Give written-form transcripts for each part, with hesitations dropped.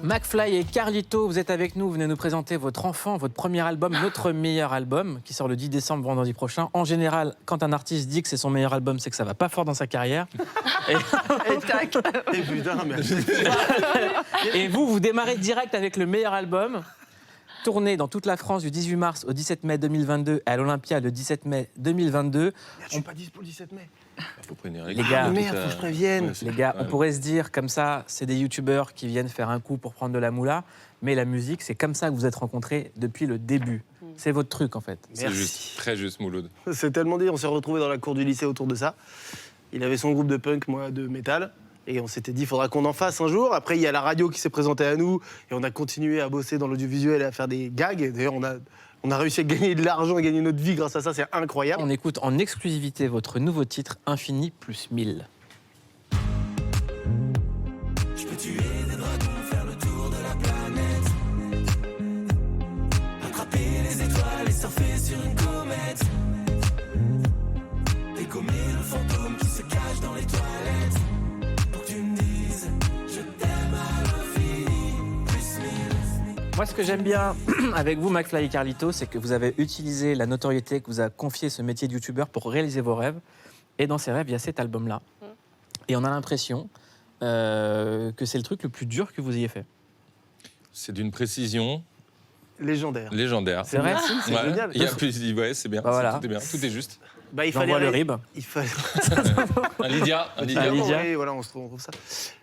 McFly et Carlito, vous êtes avec nous, vous venez nous présenter votre enfant, votre premier album, Notre meilleur album, qui sort le 10 décembre, vendredi prochain. En général, quand un artiste dit que c'est son meilleur album, c'est que ça va pas fort dans sa carrière. Et tac. Et putain, merci. Et vous démarrez direct avec le meilleur album, tourné dans toute la France du 18 mars au 17 mai 2022 et à l'Olympia le 17 mai 2022. Merde, je suis pas dispo le 17 mai. Faut prévenir Les gars, Merde, faut que je prévienne. Les gars, on pourrait se dire comme ça, c'est des youtubeurs qui viennent faire un coup pour prendre de la moula, mais la musique, c'est comme ça que vous êtes rencontrés depuis le début. C'est votre truc en fait. C'est juste, très juste, Mouloud. C'est tellement dit, on s'est retrouvés dans la cour du lycée autour de ça. Il avait son groupe de punk, moi de métal. Et on s'était dit, il faudra qu'on en fasse un jour. Après, il y a la radio qui s'est présentée à nous. Et on a continué à bosser dans l'audiovisuel et à faire des gags. Et d'ailleurs, on a réussi à gagner de l'argent, à gagner notre vie grâce à ça. C'est incroyable. On écoute en exclusivité votre nouveau titre, Infini plus 1000. Je peux tuer des dragons, faire le tour de la planète, attraper les étoiles et surfer sur une comète, dégommer le fantôme qui se cache dans les toilettes, pour que tu me dises je t'aime à l'infini plus 1000. Moi, ce que j'aime bien avec vous, McFly et Carlito, c'est que vous avez utilisé la notoriété que vous a confié ce métier de youtubeur pour réaliser vos rêves. Et dans ces rêves, il y a cet album-là. Et on a l'impression que c'est le truc le plus dur que vous ayez fait. C'est d'une précision Légendaire. légendaire. C'est vrai. Merci, c'est Ouais. génial. Il y a plus, ouais, c'est bien. Bah voilà. Tout est bien, tout est juste. Bah, il J'envoie le rib. Il fallait... Un Lydia, un Lydia. Ah, Lydia. Oui, voilà, on trouve ça.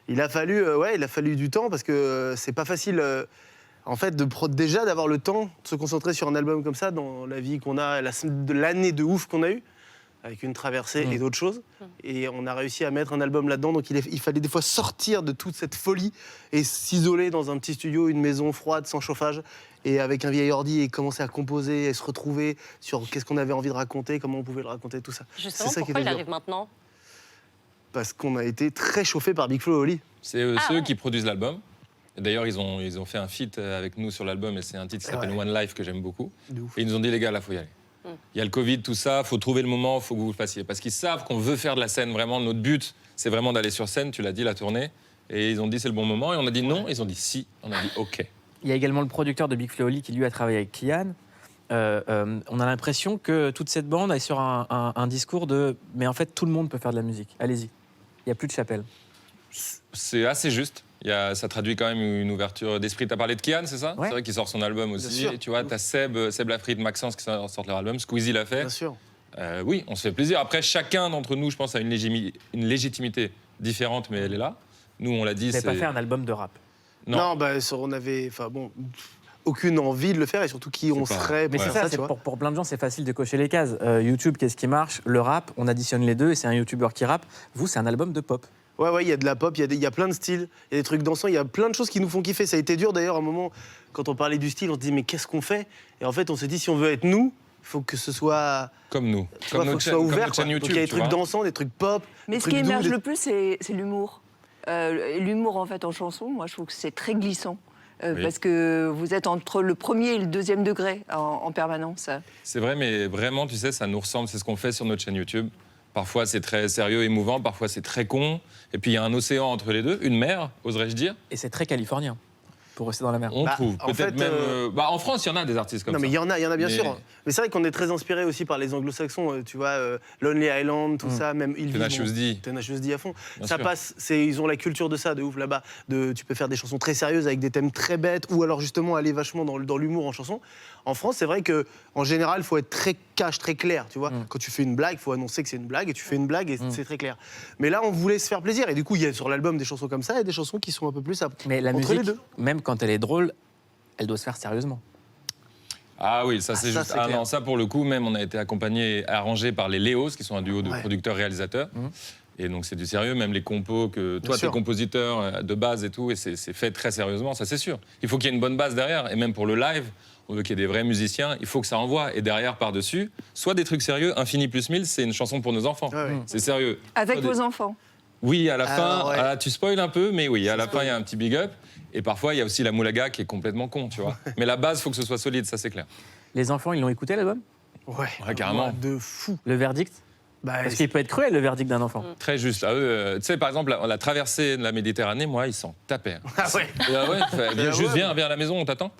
Il a fallu du temps parce que c'est pas facile. En fait, déjà d'avoir le temps de se concentrer sur un album comme ça dans la vie qu'on a, de l'année de ouf qu'on a eue, avec une traversée et d'autres choses. Et on a réussi à mettre un album là-dedans. Donc il fallait des fois sortir de toute cette folie et s'isoler dans un petit studio, une maison froide, sans chauffage, et avec un vieil ordi et commencer à composer et se retrouver sur qu'est-ce qu'on avait envie de raconter, comment on pouvait le raconter, tout ça. Justement, C'est ça qui pourquoi était il dur. arrive maintenant? Parce qu'on a été très chauffé par Big Flo et Oli. C'est ceux qui produisent l'album. Et d'ailleurs, ils ont fait un feat avec nous sur l'album et c'est un titre qui s'appelle One Life que j'aime beaucoup. De ouf. Et ils nous ont dit, les gars, là, faut y aller. Il y a le Covid, tout ça, faut trouver le moment, faut que vous le fassiez. Parce qu'ils savent qu'on veut faire de la scène, vraiment. Notre but, c'est vraiment d'aller sur scène, tu l'as dit, la tournée. Et ils ont dit, c'est le bon moment. Et on a dit non, ils ont dit si. On a dit OK. Il y a également le producteur de Big Flo et Oli qui lui a travaillé avec Kian. On a l'impression que toute cette bande est sur un discours de « mais en fait, tout le monde peut faire de la musique, allez-y, il n'y a plus de chapelle ». C'est assez juste. Ça traduit quand même une ouverture d'esprit. T'as parlé de Kian, c'est ça? Ouais. C'est vrai qu'il sort son album Bien aussi. sûr. Et tu vois, t'as Seb Lafrite, Maxence qui sortent leur album. Squeezie l'a fait. Bien sûr. Oui, on se fait plaisir. Après, chacun d'entre nous, je pense, a une légitimité différente, mais elle est là. Nous, on l'a dit, Vous n'avez c'est... pas fait un album de rap. Non. Bah, on avait, aucune envie de le faire et surtout qui on pas- serait. Mais pour c'est faire ça, tu vois. pour plein de gens, c'est facile de cocher les cases. YouTube, qu'est-ce qui marche? Le rap, on additionne les deux et c'est un youtubeur qui rappe. Vous, c'est un album de pop. Ouais, il y a de la pop, il y a plein de styles, il y a des trucs dansants, il y a plein de choses qui nous font kiffer. Ça a été dur d'ailleurs à un moment, quand on parlait du style, on se dit mais qu'est-ce qu'on fait? Et en fait, on s'est dit si on veut être nous, il faut que ce soit, Comme nous. tu vois, faut que ce soit ouvert. Quoi. YouTube. Donc il y a des tu trucs vois. dansants, des trucs pop. Mais des ce qui trucs doux, émerge des- le plus, c'est l'humour. L'humour, en fait, en chanson, moi, je trouve que c'est très glissant. Oui. Parce que vous êtes entre le premier et le deuxième degré en permanence. C'est vrai, mais vraiment, tu sais, ça nous ressemble. C'est ce qu'on fait sur notre chaîne YouTube. Parfois, c'est très sérieux, émouvant. Parfois, c'est très con. Et puis, il y a un océan entre les deux, une mer, oserais-je dire. Et c'est très californien, pour rester dans la mer. On Bah, trouve. en Peut-être fait, même... en France, il y en a des artistes comme Non, ça. mais il y en a bien Mais- sûr. Mais c'est vrai qu'on est très inspiré aussi par les anglo-saxons, tu vois, Lonely Island, tout ça, même ils Tenacious D. Tenacious D à fond. Bien Ça sûr. passe, ils ont la culture de ça, de ouf là-bas. Tu peux faire des chansons très sérieuses avec des thèmes très bêtes, ou alors justement aller vachement dans l'humour en chanson. En France, c'est vrai que en général, il faut être très cash, très clair, tu vois. Quand tu fais une blague, il faut annoncer que c'est une blague, et tu fais une blague et c'est très clair. Mais là, on voulait se faire plaisir, et du coup, il y a sur l'album des chansons comme ça et des chansons qui sont un peu plus Mais la entre musique, les deux. même quand elle est drôle, elle doit se faire sérieusement. Ah oui, ça c'est ça, juste. c'est clair. Non, ça pour le coup, même on a été accompagné et arrangé par les Léos, qui sont un duo de Ouais. producteurs-réalisateurs. Et donc c'est du sérieux, même les compos que toi, sûr. t'es compositeur de base et tout, et c'est fait très sérieusement, ça c'est sûr. Il faut qu'il y ait une bonne base derrière, et même pour le live, on veut qu'il y ait des vrais musiciens, il faut que ça envoie. Et derrière, par-dessus, soit des trucs sérieux, Infini plus 1000, c'est une chanson pour nos enfants. Ouais, ouais. C'est sérieux. Avec Soit vos des- enfants. Oui, à la fin, ouais. tu spoil un peu, mais oui, à la fin, il y a un petit big up. Et parfois, il y a aussi la moulaga qui est complètement con, tu vois. Mais la base, il faut que ce soit solide, ça c'est clair. Les enfants, ils l'ont écouté l'album? Ouais, Ouais, carrément. De fou. Le verdict? Bah, Parce qu'il peut être cruel, le verdict d'un enfant. Très juste. Ah, eux, tu sais, par exemple, la traversée de la Méditerranée, moi, ils s'en tapaient. Ah ouais. Et, ouais. viens à la maison, on t'attend.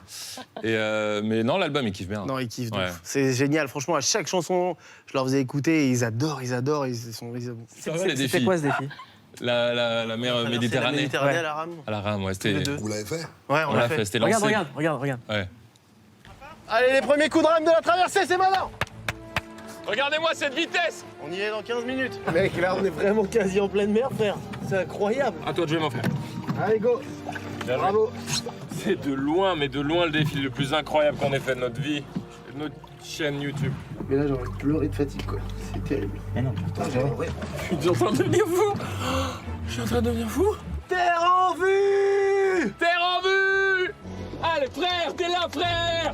Mais non, l'album, il kiffe bien. Non, ils kiffent. de Ouais. ouf. C'est génial. Franchement, à chaque chanson, je leur faisais écouter et ils adorent. Ils sont. Ça va, les C'était défis. quoi ce défi? La mer La Méditerranée. Méditerranée Ouais. à la rame. À la rame, ouais, c'était. Les deux. Vous l'avez fait? Ouais, on l'a fait. C'était lancé. Regarde. Ouais. Allez, les premiers coups de rame de la traversée, c'est maintenant. Regardez-moi cette vitesse! On y est dans 15 minutes. Mec, là, on est vraiment quasi en pleine mer, frère. C'est incroyable. À toi de jouer, mon frère. Allez, go. Bravo. C'est de loin le défi le plus incroyable qu'on ait fait de notre vie, de notre chaîne YouTube. Mais là, j'ai envie de pleurer de fatigue, quoi. C'est terrible. Mais non. Putain, j'ai envie. Je suis en train de devenir fou! Je suis en train de devenir fou! Terre en vue. Terre en vue! Allez, frère, t'es là, frère!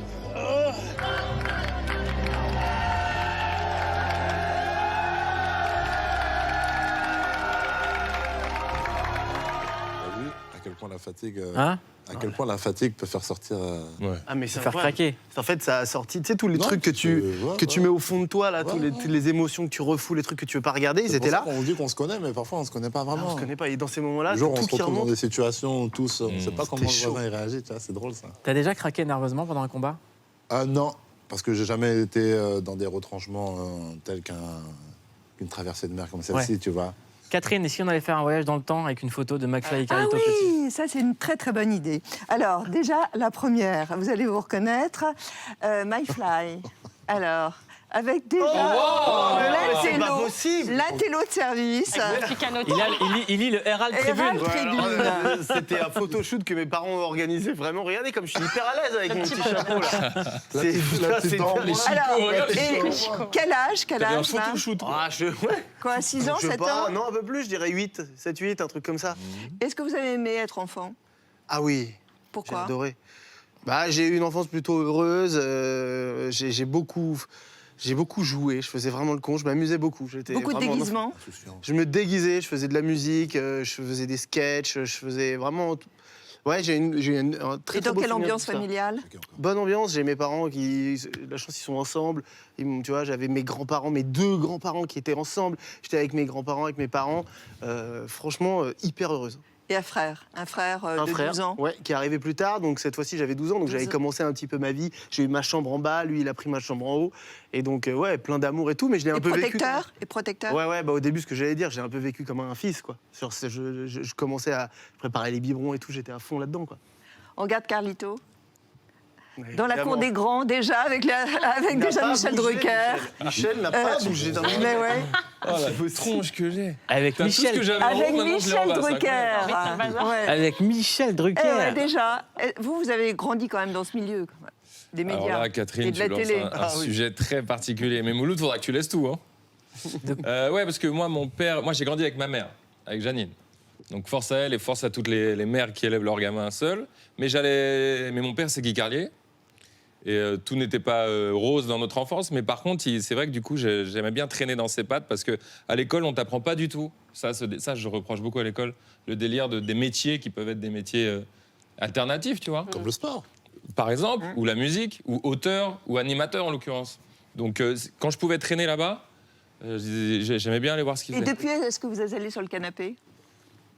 T'as vu à quel point la fatigue, Hein? à quel point la fatigue peut faire sortir. Ouais. Ah, mais c'est Faire incroyable. craquer. En fait, ça a sorti, tu sais, tous les Non, trucs que tu, ouais, que tu ouais. mets au fond de toi, là, Ouais, toutes les émotions que tu refoules, les trucs que tu veux pas regarder, ils C'est étaient pour ça là. qu'on dit qu'on se connaît, mais parfois on se connaît pas Ah, vraiment. on se connaît pas. Et dans ces moments-là, Le c'est jour où on tout se qui retrouve dans remonte. des situations où tous, on sait pas comment C'était le voisin il réagit, tu vois, c'est drôle ça. T'as déjà craqué nerveusement pendant un combat? Ah non, parce que j'ai jamais été dans des retranchements tels qu'une traversée de mer comme celle-ci, tu vois. Catherine, et si on allait faire un voyage dans le temps avec une photo de McFly et Ah Carlito Petit? oui, ça c'est une très très bonne idée. Alors déjà, la première, vous allez vous reconnaître, My Fly. Alors, avec déjà c'est pas possible. l'intello de service. Il lit le Herald Tribune. Herald Tribune. C'était un photoshoot que mes parents ont organisé. Vraiment, regardez comme je suis hyper à l'aise avec mon petit chapeau là. La C'est petite dent, moi. Alors, et quel âge T'avais un là photoshoot. Ah, ouais. Quoi, 6 ans, Je sais 7 pas, ans non, un peu plus, je dirais 8, 7, 8, un truc comme ça. Est-ce que vous avez aimé être enfant? Ah oui, j'ai Pourquoi? adoré. Bah, j'ai eu une enfance plutôt heureuse. J'ai beaucoup joué. Je faisais vraiment le con. Je m'amusais beaucoup. J'étais Beaucoup de vraiment un enfant. déguisements. Insouciant. Je me déguisais. Je faisais de la musique. Je faisais des sketchs. Je faisais vraiment. Ouais, j'ai un très Et très dans beau quelle souvenir de ambiance ça. familiale? Ok, encore. Bonne ambiance. J'ai mes parents qui, la chance, ils sont ensemble. Tu vois, j'avais mes grands-parents, mes 2 grands-parents qui étaient ensemble. J'étais avec mes grands-parents, avec mes parents. Franchement, hyper heureuse. Et un frère Un de frère, 12 ans. ouais, qui est arrivé plus tard. Donc cette fois-ci, j'avais 12 ans. Donc 12 j'avais ans. commencé un petit peu ma vie. J'ai eu ma chambre en bas. Lui, il a pris ma chambre en haut. Et donc, ouais, plein d'amour et tout. Mais je l'ai un Et peu vécu. protecteur? Et protecteur? Ouais, bah au début, ce que j'allais dire, j'ai un peu vécu comme un fils, quoi. Je commençais à préparer les biberons et tout. J'étais à fond là-dedans, quoi. On regarde Carlito. Dans la Évidemment. cour des grands, déjà, avec Il n'a déjà pas Michel bougé, Drucker. Michel n'a pas bougé d'un Mais ouais. Oh, la tronche que j'ai. Avec T'as tout ce que Michel. j'avais en haut, Avec maintenant, je l'ai en Michel bas, c'est Drucker. incroyable. Ouais. Avec Michel Drucker. Eh ouais, déjà, vous avez grandi quand même dans ce milieu, quoi. Des médias. Alors là, et Catherine, de la tu lances télé. un Ah oui. sujet très particulier. Mais Mouloud, faudra que tu laisses tout. Hein. Ouais, parce que moi, j'ai grandi avec ma mère, avec Janine. Donc force à elle et force à toutes les mères qui élèvent leurs gamins seuls. Mais mon père, c'est Guy Carlier. Et tout n'était pas rose dans notre enfance. Mais par contre, c'est vrai que du coup, j'aimais bien traîner dans ses pattes parce qu'à l'école, on t'apprend pas du tout. Ça, je reproche beaucoup à l'école. Le délire des métiers qui peuvent être des métiers alternatifs, tu vois. Comme le sport. Par exemple, ou la musique, ou auteur, ou animateur en l'occurrence. Donc quand je pouvais traîner là-bas, j'aimais bien aller voir ce qu'ils Et faisaient. depuis, est-ce que vous êtes allé sur le canapé?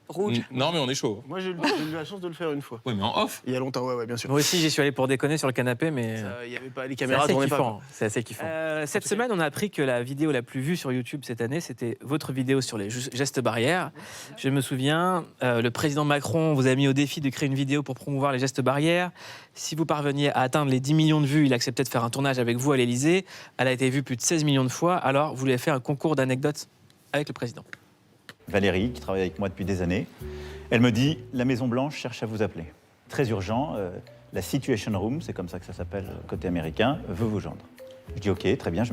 Rouge. Non, mais on est chaud. Moi, j'ai eu la chance de le faire une fois. Oui, mais en off. Il y a longtemps, ouais, bien sûr. Moi aussi, j'y suis allé pour déconner sur le canapé, mais Il n'y avait pas les c'est caméras, assez tournaient pas. kiffant. C'est assez kiffant. Cette semaine, on a appris que la vidéo la plus vue sur YouTube cette année, c'était votre vidéo sur les gestes barrières. Je me souviens, le président Macron vous a mis au défi de créer une vidéo pour promouvoir les gestes barrières. Si vous parveniez à atteindre les 10 millions de vues, il acceptait de faire un tournage avec vous à l'Élysée. Elle a été vue plus de 16 millions de fois. Alors, vous voulez faire un concours d'anecdotes avec le président. Valérie, qui travaille avec moi depuis des années, elle me dit « La Maison-Blanche cherche à vous appeler. Très urgent, la Situation Room, c'est comme ça que ça s'appelle côté américain, veut vous joindre. » Je dis « Ok, très bien, je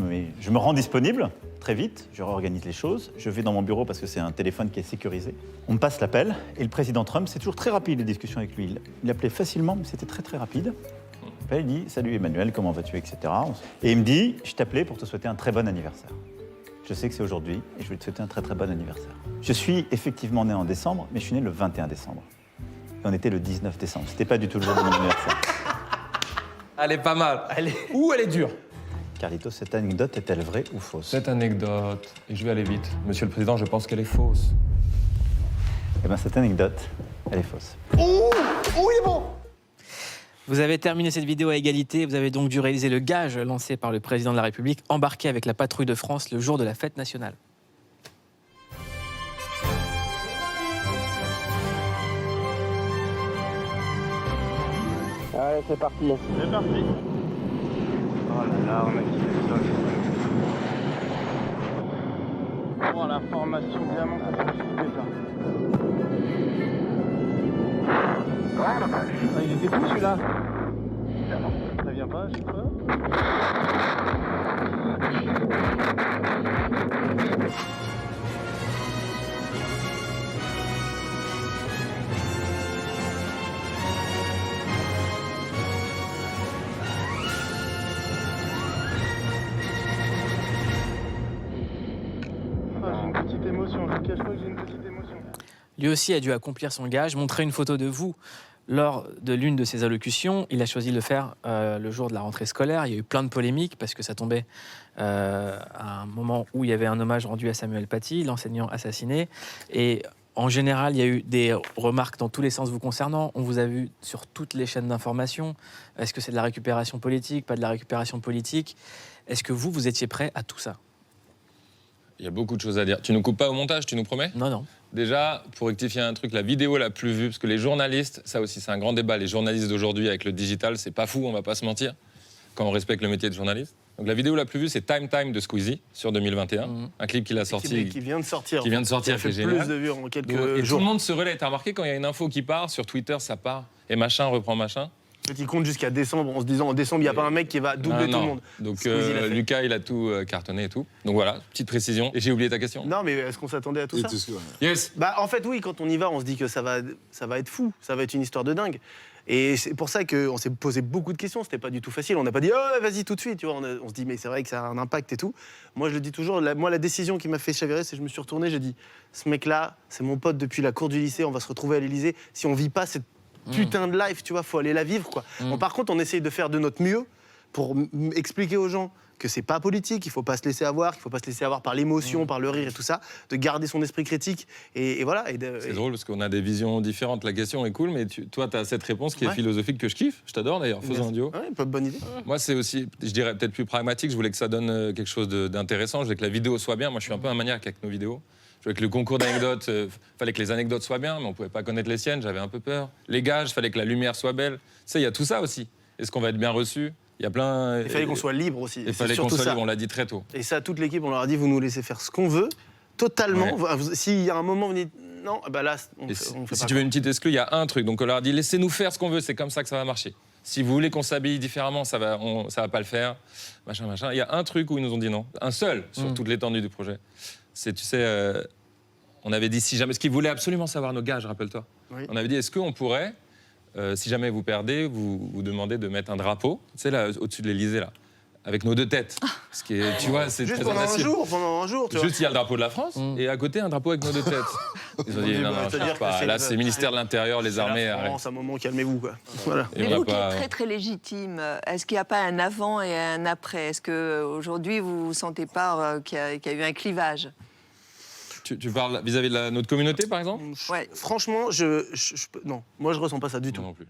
me rends disponible très vite, je réorganise les choses, je vais dans mon bureau parce que c'est un téléphone qui est sécurisé. On me passe l'appel et le président Trump, c'est toujours très rapide les discussions avec lui. Il appelait facilement, mais c'était très très rapide. Après, il dit « Salut Emmanuel, comment vas-tu, etc. » Et il me dit « Je t'appelais pour te souhaiter un très bon anniversaire. Je sais que c'est aujourd'hui et je vais te souhaiter un très très bon anniversaire. » Je suis effectivement né en décembre, mais je suis né le 21 décembre. Et on était le 19 décembre. C'était pas du tout le jour de mon anniversaire. Elle est pas mal. Ou elle est dure. Carlitos, cette anecdote est-elle vraie ou fausse? Cette anecdote, et je vais aller vite. Monsieur le Président, je pense qu'elle est fausse. Eh bien, cette anecdote, elle est fausse. Oh, il est bon. Vous avez terminé cette vidéo à égalité. Vous avez donc dû réaliser le gage lancé par le président de la République, embarqué avec la patrouille de France le jour de la fête nationale. Allez, c'est parti. C'est parti. Oh là là, on a kiffé ça. Oh, la formation, vraiment, ça fait flipper ça. Ah, il était fou celui-là. Ça vient pas, je sais pas. J'ai une petite émotion, je ne cache pas que j'ai une petite émotion. Lui aussi a dû accomplir son gage, montrer une photo de vous lors de l'une de ses allocutions. Il a choisi de le faire le jour de la rentrée scolaire. Il y a eu plein de polémiques parce que ça tombait à un moment où il y avait un hommage rendu à Samuel Paty, l'enseignant assassiné. Et en général, il y a eu des remarques dans tous les sens vous concernant. On vous a vu sur toutes les chaînes d'information. Est-ce que c'est de la récupération politique, pas de la récupération politique? Est-ce que vous étiez prêt à tout ça? Il y a beaucoup de choses à dire. Tu nous coupes pas au montage, tu nous promets? Non, non. Déjà, pour rectifier un truc, la vidéo la plus vue, parce que les journalistes, ça aussi c'est un grand débat, les journalistes d'aujourd'hui avec le digital, c'est pas fou, on va pas se mentir, quand on respecte le métier de journaliste. Donc la vidéo la plus vue, c'est Time Time de Squeezie sur 2021, un clip qu'il a sorti. Qui vient de sortir. Qui vient de sortir, qui a fait c'est plus génial. de vues en quelques Et jours. tout le monde se relaie. T'as remarqué quand il y a une info qui part, sur Twitter ça part, et machin reprend machin. En fait, il compte jusqu'à décembre en se disant en décembre, il n'y a pas un mec qui va doubler tout le monde. Donc Squeezie l'a fait. Lucas, il a tout cartonné et tout. Donc voilà, petite précision. Et j'ai oublié ta question. Non, mais est-ce qu'on s'attendait à tout Et ça? tout ce que- Yes. Bah, en fait, oui, quand on y va, on se dit que ça va être fou, ça va être une histoire de dingue. Et c'est pour ça qu'on s'est posé beaucoup de questions, c'était pas du tout facile. On n'a pas dit, oh, vas-y tout de suite, tu vois. On se dit, mais c'est vrai que ça a un impact et tout. Moi, je le dis toujours, la décision qui m'a fait chavirer, c'est que je me suis retourné, j'ai dit, ce mec-là, c'est mon pote depuis la cour du lycée, on va se retrouver à l'Élysée. Si on vit pas cette putain de life, tu vois, faut aller la vivre, quoi. Bon, par contre, on essaye de faire de notre mieux pour expliquer aux gens que c'est pas politique, qu'il faut pas se laisser avoir, qu'il faut pas se laisser avoir par l'émotion, par le rire et tout ça, de garder son esprit critique et voilà. C'est drôle parce qu'on a des visions différentes. La question est cool, mais toi, tu as cette réponse qui est Ouais. philosophique que je kiffe. Je t'adore d'ailleurs, faisons un duo. Ouais, bonne idée. Moi, c'est aussi, je dirais peut-être plus pragmatique. Je voulais que ça donne quelque chose d'intéressant. Je voulais que la vidéo soit bien. Moi, je suis un peu un maniaque avec nos vidéos. Je voulais que le concours d'anecdotes, fallait que les anecdotes soient bien, mais on pouvait pas connaître les siennes. J'avais un peu peur. Les gages, fallait que la lumière soit belle. Tu sais, il y a tout ça aussi. Est-ce qu'on va être bien reçu? Il y a plein. Il fallait qu'on soit libre aussi. Il C'est fallait qu'on surtout soit ça. libre. On l'a dit très tôt. Et ça, toute l'équipe, on leur a dit, vous nous laissez faire ce qu'on veut, totalement. S'il y a un moment où vous dites, non, bah là, on Et fait si pas. tu veux une petite exclue, il y a un truc. Donc on leur a dit laissez-nous faire ce qu'on veut, c'est comme ça que ça va marcher. Si vous voulez qu'on s'habille différemment, ça va pas le faire. Machin, machin. Il y a un truc où ils nous ont dit non. Un seul sur toute l'étendue du projet. C'est, tu sais, on avait dit si jamais. Ce qu'ils voulaient absolument savoir nos gages, rappelle-toi. Oui. On avait dit est-ce qu'on pourrait, si jamais vous perdez, vous demander de mettre un drapeau, tu sais, là, au-dessus de l'Élysée, là, avec nos deux têtes. Ce qui est, tu vois, c'est Juste très pendant un audacieux. jour, tu vois. Juste, il y a le drapeau de la France et à côté, un drapeau avec nos deux têtes. Ils ont dit non, non, je C'est-à-dire cherche pas. que c'est Là, le- c'est ministère de l'Intérieur, les C'est la armées. arrête. France, un moment, calmez-vous, quoi. Voilà. Et on Mais a vous qui pas- êtes très très légitime, est-ce qu'il n'y a pas un avant et un après? Est-ce qu'aujourd'hui vous ne sentez pas qu'il y a eu un clivage? Tu parles vis-à-vis de notre communauté, par exemple? Ouais. Franchement, non, moi je ressens pas ça du tout. Non plus.